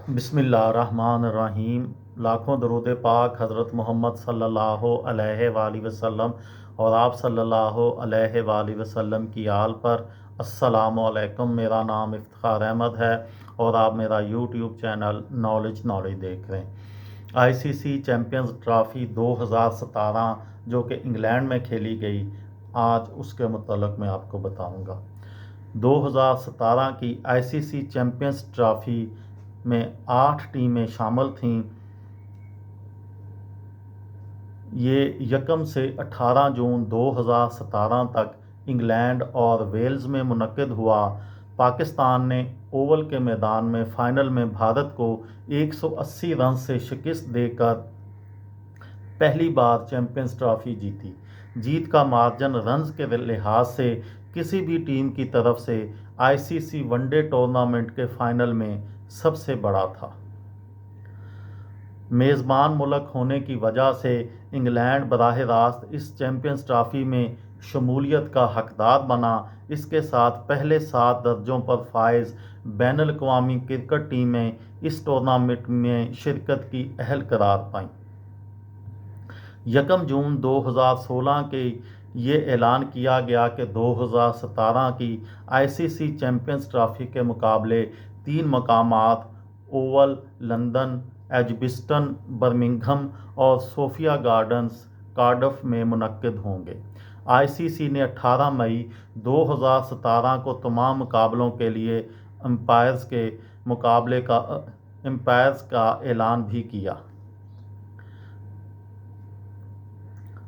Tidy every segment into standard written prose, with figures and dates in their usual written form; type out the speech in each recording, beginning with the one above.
بسم اللہ الرحمن الرحیم۔ لاکھوں درود پاک حضرت محمد صلی اللہ علیہ وآلہ وسلم اور آپ صلی اللہ علیہ وآلہ وسلم کی آل پر۔ السلام علیکم، میرا نام افتخار احمد ہے اور آپ میرا یوٹیوب چینل نالج دیکھ رہے ہیں۔ آئی سی سی چیمپئنز ٹرافی 2017 جو کہ انگلینڈ میں کھیلی گئی، آج اس کے متعلق میں آپ کو بتاؤں گا۔ 2017 کی آئی سی سی چیمپئنز ٹرافی میں 8 ٹیمیں شامل تھیں۔ یہ 1 سے 18 جون 2017 تک انگلینڈ اور ویلز میں منعقد ہوا۔ پاکستان نے اوول کے میدان میں فائنل میں بھارت کو 180 رن سے شکست دے کر پہلی بار چیمپئنز ٹرافی جیتی۔ جیت کا مارجن رنز کے لحاظ سے کسی بھی ٹیم کی طرف سے آئی سی سی ون ڈے ٹورنامنٹ کے فائنل میں سب سے بڑا تھا۔ میزبان ملک ہونے کی وجہ سے انگلینڈ براہ راست اس چیمپئنز ٹرافی میں شمولیت کا حقدار بنا۔ اس کے ساتھ پہلے 7 درجوں پر فائز بین الاقوامی کرکٹ ٹیمیں اس ٹورنامنٹ میں شرکت کی اہل قرار پائیں۔ 1 جون 2016 کے یہ اعلان کیا گیا کہ 2017 کی آئی سی سی چیمپئنز ٹرافی کے مقابلے 3 مقامات اوول، لندن، ایجبسٹن، برمنگھم اور صوفیہ گارڈنز، کارڈف میں منعقد ہوں گے۔ آئی سی سی نے 18 مئی 2017 کو تمام مقابلوں کے لیے امپائرز کا اعلان بھی کیا،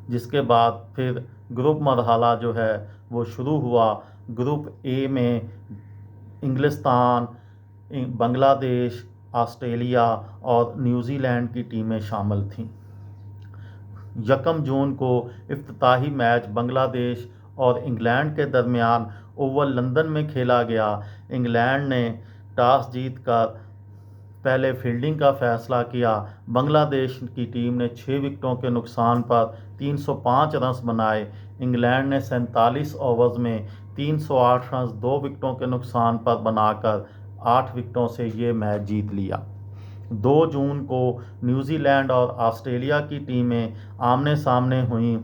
جس کے بعد پھر گروپ مرحلہ جو ہے وہ شروع ہوا۔ گروپ اے میں انگلستان، بنگلہ دیش، آسٹریلیا اور نیوزی لینڈ کی ٹیمیں شامل تھیں۔ 1 جون کو افتتاحی میچ بنگلہ دیش اور انگلینڈ کے درمیان اوول لندن میں کھیلا گیا۔ انگلینڈ نے ٹاس جیت کر پہلے فیلڈنگ کا فیصلہ کیا۔ بنگلہ دیش کی ٹیم نے 6 وکٹوں کے نقصان پر 305 رنز بنائے۔ انگلینڈ نے 47 اوورز میں 308 رنز 2 وکٹوں کے نقصان پر بنا کر 8 وکٹوں سے یہ میچ جیت لیا۔ 2 جون کو نیوزی لینڈ اور آسٹریلیا کی ٹیمیں آمنے سامنے ہوئیں۔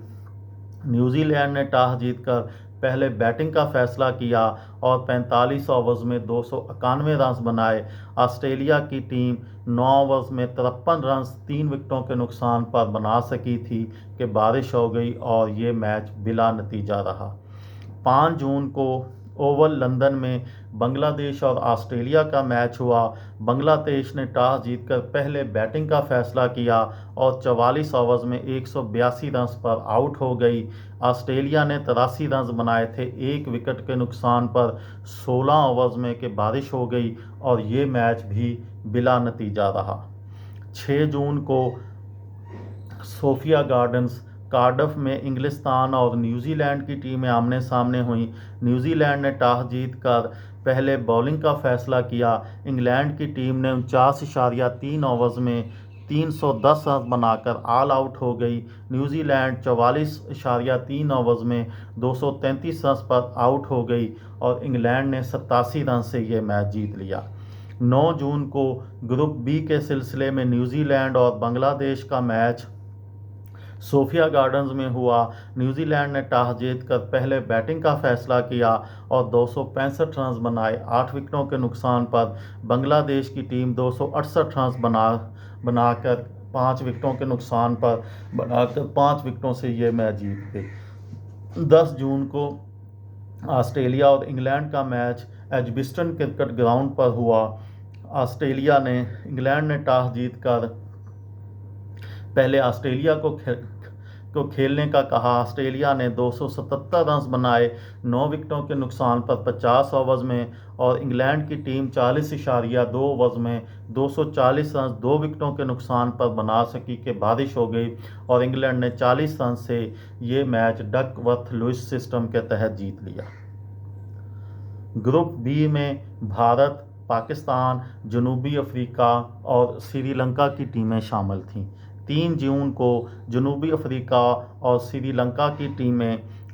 نیوزی لینڈ نے ٹاس جیت کر پہلے بیٹنگ کا فیصلہ کیا اور 45 اوورز میں 291 رنز بنائے۔ آسٹریلیا کی ٹیم 9 اوورز میں 53 رنز 3 وکٹوں کے نقصان پر بنا سکی تھی کہ بارش ہو گئی اور یہ میچ بلا نتیجہ رہا۔ 5 جون کو اوول لندن میں بنگلہ دیش اور آسٹریلیا کا میچ ہوا۔ بنگلہ دیش نے ٹاس جیت کر پہلے بیٹنگ کا فیصلہ کیا اور 44 اوورز میں 182 رنز پر آؤٹ ہو گئی۔ آسٹریلیا نے 83 رنز بنائے تھے 1 وکٹ کے نقصان پر 16 اوورز میں کہ بارش ہو گئی اور یہ میچ بھی بلا نتیجہ رہا۔ 6 جون کو صوفیہ گارڈنز، کارڈف میں انگلستان اور نیوزی لینڈ کی ٹیمیں آمنے سامنے ہوئیں۔ نیوزی لینڈ نے ٹاس جیت کر پہلے بولنگ کا فیصلہ کیا۔ انگلینڈ کی ٹیم نے 49.3 اوورز میں 310 رنز بنا کر آل آؤٹ ہو گئی۔ نیوزی لینڈ 44.3 اوورز میں 233 رنز پر آؤٹ ہو گئی اور انگلینڈ نے 87 رنز سے یہ میچ جیت لیا۔ 9 جون کو گروپ بی کے سلسلے میں نیوزی لینڈ اور بنگلہ دیش کا میچ صوفیہ گارڈنز میں ہوا۔ نیوزی لینڈ نے ٹاس جیت کر پہلے بیٹنگ کا فیصلہ کیا اور 265 رنز بنائے 8 وکٹوں کے نقصان پر۔ بنگلہ دیش کی ٹیم 268 رنز بنا کر 5 وکٹوں کے نقصان پر 5 وکٹوں سے یہ میچ جیت گئی۔ 10 جون کو آسٹریلیا اور انگلینڈ کا میچ ایجبسٹن کرکٹ گراؤنڈ پر ہوا۔ انگلینڈ نے ٹاس جیت کر پہلے آسٹریلیا کو کھیلنے کا کہا۔ آسٹریلیا نے 277 رنز بنائے 9 وکٹوں کے نقصان پر 50 اوورز میں اور انگلینڈ کی ٹیم 40.2 اوورز میں 240 رنز 2 وکٹوں کے نقصان پر بنا سکی کہ بارش ہو گئی اور انگلینڈ نے 40 رنز سے یہ میچ ڈک ورتھ لوئس سسٹم کے تحت جیت لیا۔ گروپ بی میں بھارت، پاکستان، جنوبی افریقہ اور سری لنکا کی ٹیمیں شامل تھیں۔ 3 جون کو جنوبی افریقہ اور سری لنکا کی ٹیمیں